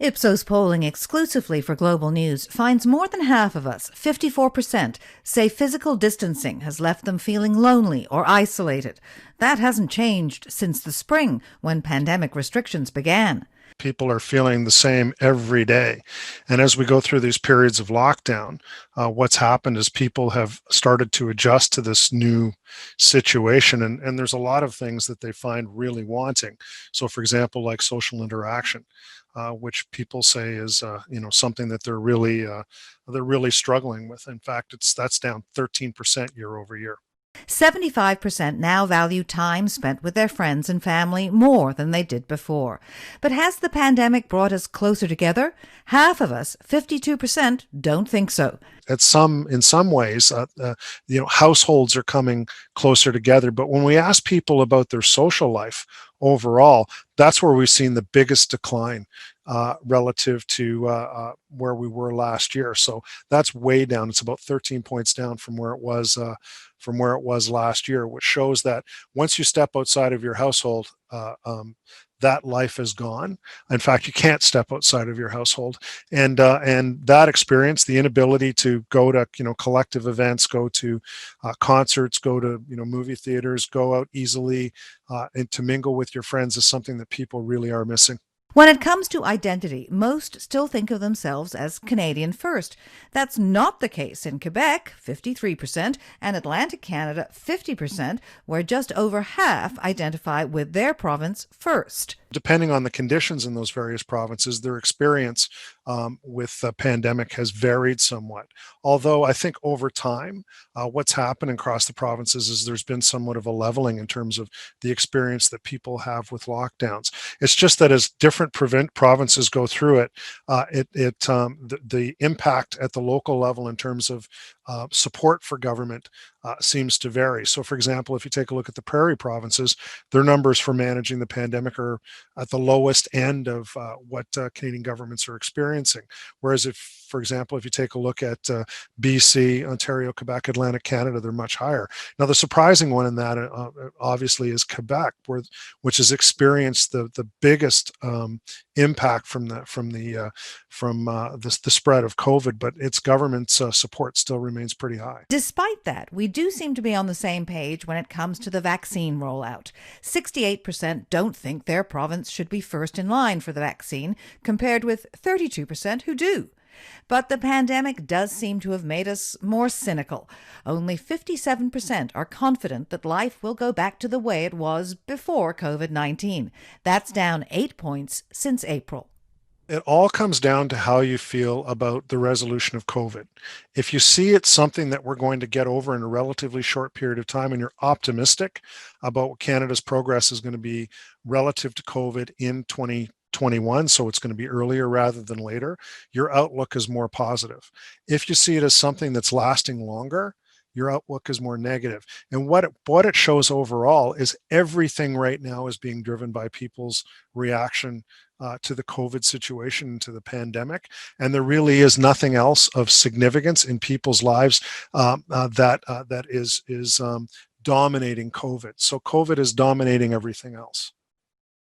Ipsos polling exclusively for Global News finds more than half of us, 54%, say physical distancing has left them feeling lonely or isolated. That hasn't changed since the spring, when pandemic restrictions began. People are feeling the same every day. And as we go through these periods of lockdown, what's happened is people have started to adjust to this new situation. And there's a lot of things that they find really wanting. So, for example, like social interaction, which people say is something that they're really struggling with. In fact, that's down 13% year over year. 75% now value time spent with their friends and family more than they did before. But has the pandemic brought us closer together? Half of us, 52%, don't think so. In some ways, households are coming closer together. But when we ask people about their social life overall, that's where we've seen the biggest decline relative to where we were last year. So that's way down. It's about 13 points down from where it was last year, which shows that once you step outside of your household, that life is gone. In fact, you can't step outside of your household, and that experience, the inability to go to collective events, go to concerts, go to movie theaters, go out easily, and to mingle with your friends is something that people really are missing. When it comes to identity, most still think of themselves as Canadian first. That's not the case in Quebec, 53%, and Atlantic Canada, 50%, where just over half identify with their province first. Depending on the conditions in those various provinces, their experience with the pandemic has varied somewhat. Although I think over time, what's happened across the provinces is there's been somewhat of a leveling in terms of the experience that people have with lockdowns. It's just that as different provinces go through it, the impact at the local level in terms of support for government seems to vary. So, for example, if you take a look at the prairie provinces, their numbers for managing the pandemic are at the lowest end of what Canadian governments are experiencing. Whereas for example, if you take a look at BC, Ontario, Quebec, Atlantic Canada, they're much higher. Now, the surprising one in that obviously is Quebec, which has experienced the biggest impact from the spread of COVID, but its government's support still remains pretty high. Despite that, we do seem to be on the same page when it comes to the vaccine rollout. 68% don't think their province should be first in line for the vaccine, compared with 32% who do. But the pandemic does seem to have made us more cynical. Only 57% are confident that life will go back to the way it was before COVID-19. That's down 8 points since April. It all comes down to how you feel about the resolution of COVID. If you see it's something that we're going to get over in a relatively short period of time, and you're optimistic about what Canada's progress is going to be relative to COVID in 2021, so it's going to be earlier rather than later, your outlook is more positive. If you see it as something that's lasting longer, your outlook is more negative. And what it shows overall is everything right now is being driven by people's reaction to the COVID situation, to the pandemic. And there really is nothing else of significance in people's lives that is dominating COVID. So COVID is dominating everything else.